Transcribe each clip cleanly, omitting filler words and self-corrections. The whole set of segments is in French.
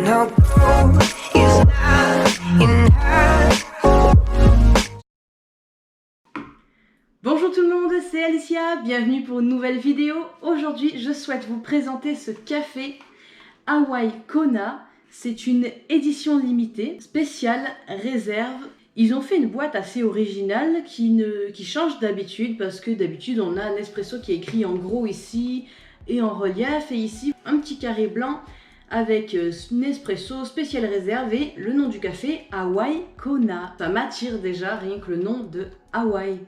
no gold is not enough. Bonjour tout le monde, c'est Alicia, bienvenue pour une nouvelle vidéo. Aujourd'hui, je souhaite vous présenter ce café Hawaii Kona. C'est une édition limitée, spéciale, réserve. Ils ont fait une boîte assez originale qui change d'habitude parce que d'habitude on a un espresso qui est écrit en gros ici et en relief, et ici un petit carré blanc avec Nespresso spécial réserve et le nom du café Hawaii Kona. Ça m'attire déjà rien que le nom de Hawaii.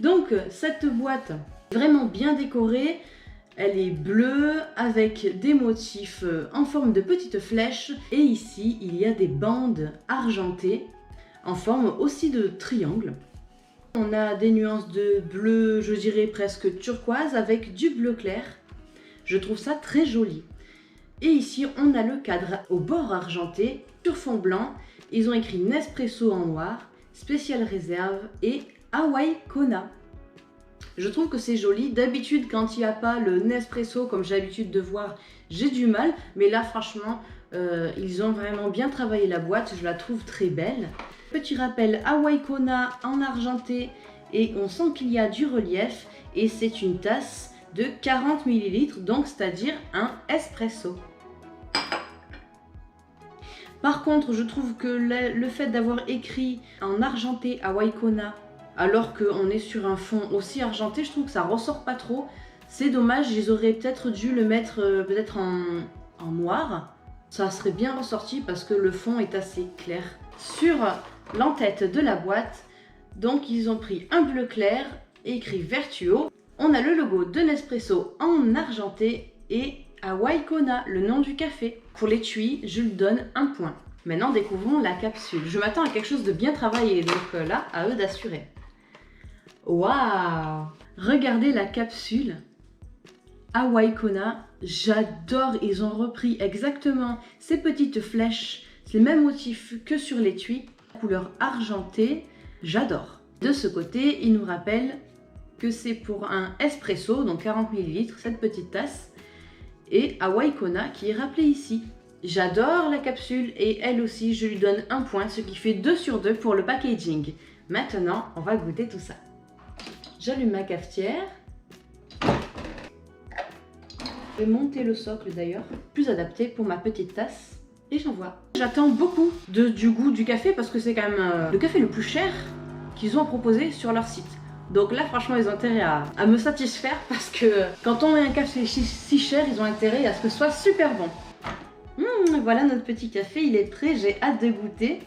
Donc cette boîte vraiment bien décorée, elle est bleue avec des motifs en forme de petites flèches, et ici il y a des bandes argentées en forme aussi de triangle. On a des nuances de bleu, je dirais presque turquoise avec du bleu clair. Je trouve ça très joli. Et ici on a le cadre au bord argenté sur fond blanc. Ils ont écrit Nespresso en noir, spécial réserve et Hawaii Kona. Je trouve que c'est joli. D'habitude, quand il n'y a pas le Nespresso comme j'ai l'habitude de voir, j'ai du mal. Mais là, franchement, ils ont vraiment bien travaillé la boîte. Je la trouve très belle. Petit rappel, Hawaii Kona en argenté. Et on sent qu'il y a du relief. Et c'est une tasse de 40 ml, donc c'est-à-dire un espresso. Par contre, je trouve que le fait d'avoir écrit en argenté Hawaii Kona, alors qu'on est sur un fond aussi argenté, je trouve que ça ressort pas trop. C'est dommage, ils auraient peut-être dû le mettre peut-être en noir. Ça serait bien ressorti parce que le fond est assez clair. Sur l'entête de la boîte, donc ils ont pris un bleu clair et écrit Vertuo. On a le logo de Nespresso en argenté et Hawaii Kona, le nom du café. Pour l'étui, je lui donne un point. Maintenant, découvrons la capsule. Je m'attends à quelque chose de bien travaillé, donc là, à eux d'assurer. Waouh! Regardez la capsule Hawaii Kona. J'adore, ils ont repris exactement ces petites flèches, les mêmes motifs que sur l'étui, couleur argentée. J'adore. De ce côté, il nous rappelle que c'est pour un espresso, donc 40 ml, cette petite tasse, et Hawaii Kona qui est rappelé ici. J'adore la capsule et elle aussi, je lui donne un point, ce qui fait 2 sur 2 pour le packaging. Maintenant, on va goûter tout ça. J'allume ma cafetière. Je vais monter le socle d'ailleurs, plus adapté pour ma petite tasse. Et j'envoie. J'attends beaucoup du goût du café parce que c'est quand même le café le plus cher qu'ils ont proposé sur leur site. Donc là, franchement, ils ont intérêt à me satisfaire parce que quand on met un café si cher, ils ont intérêt à ce que ce soit super bon. Voilà notre petit café, il est prêt, j'ai hâte de goûter.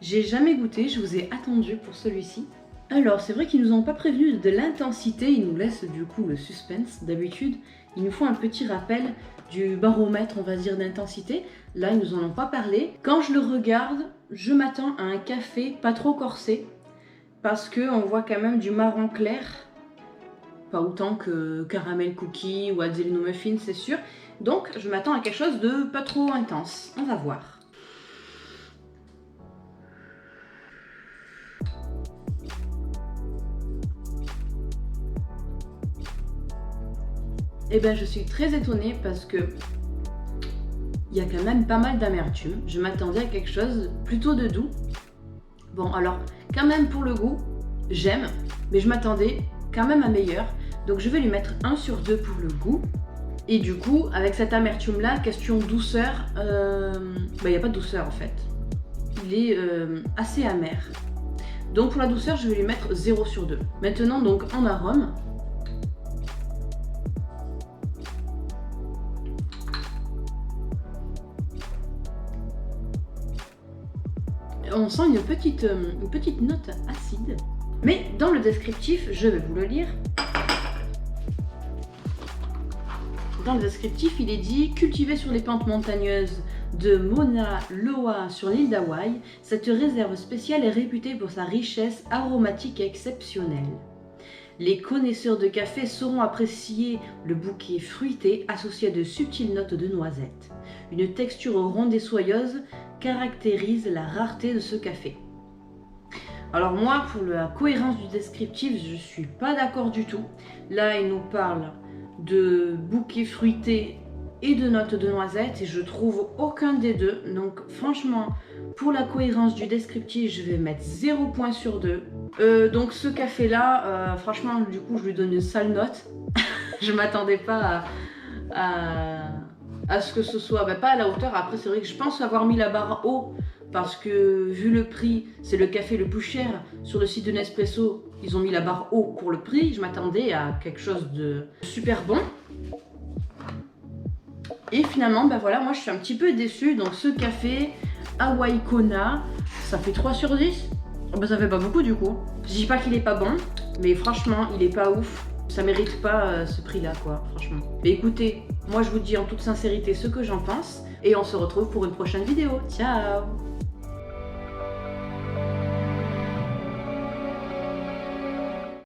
J'ai jamais goûté, je vous ai attendu pour celui-ci. Alors, c'est vrai qu'ils nous ont pas prévenu de l'intensité, ils nous laissent du coup le suspense. D'habitude, ils nous font un petit rappel du baromètre, on va dire, d'intensité. Là, ils nous en ont pas parlé. Quand je le regarde, je m'attends à un café pas trop corsé, parce qu'on voit quand même du marron clair, pas autant que caramel cookie ou Azzalino muffin, c'est sûr. Donc je m'attends à quelque chose de pas trop intense. On va voir. Eh bien je suis très étonnée parce que il y a quand même pas mal d'amertume. Je m'attendais à quelque chose plutôt de doux. Bon alors, quand même pour le goût, j'aime, mais je m'attendais quand même à meilleur. Donc je vais lui mettre 1 sur 2 pour le goût. Et du coup, avec cette amertume là, question douceur, il n'y a pas de douceur en fait. Il est assez amer. Donc pour la douceur, je vais lui mettre 0 sur 2. Maintenant donc en arôme. On sent une petite note acide. Mais dans le descriptif, je vais vous le lire. Dans le descriptif, il est dit « Cultivé sur les pentes montagneuses de Mauna Loa sur l'île d'Hawaï, cette réserve spéciale est réputée pour sa richesse aromatique exceptionnelle. Les connaisseurs de café sauront apprécier le bouquet fruité associé à de subtiles notes de noisettes. Une texture ronde et soyeuse caractérise la rareté de ce café. » Alors moi, pour la cohérence du descriptif, je ne suis pas d'accord du tout. Là, il nous parle de bouquet fruité et de notes de noisettes et je trouve aucun des deux. Donc franchement, pour la cohérence du descriptif, je vais mettre 0 point sur 2. Donc ce café là, franchement du coup je lui donne une sale note. Je m'attendais pas à ce que ce soit, pas à la hauteur. Après c'est vrai que je pense avoir mis la barre haut parce que vu le prix, c'est le café le plus cher sur le site de Nespresso. Ils ont mis la barre haut pour le prix. Je m'attendais à quelque chose de super bon. Et finalement, voilà, moi je suis un petit peu déçue. Donc ce café Hawaii Kona, ça fait 3 sur 10. Ça fait pas beaucoup du coup. Je dis pas qu'il est pas bon, mais franchement, il est pas ouf. Ça mérite pas ce prix-là, quoi, franchement. Mais écoutez, moi je vous dis en toute sincérité ce que j'en pense. Et on se retrouve pour une prochaine vidéo. Ciao!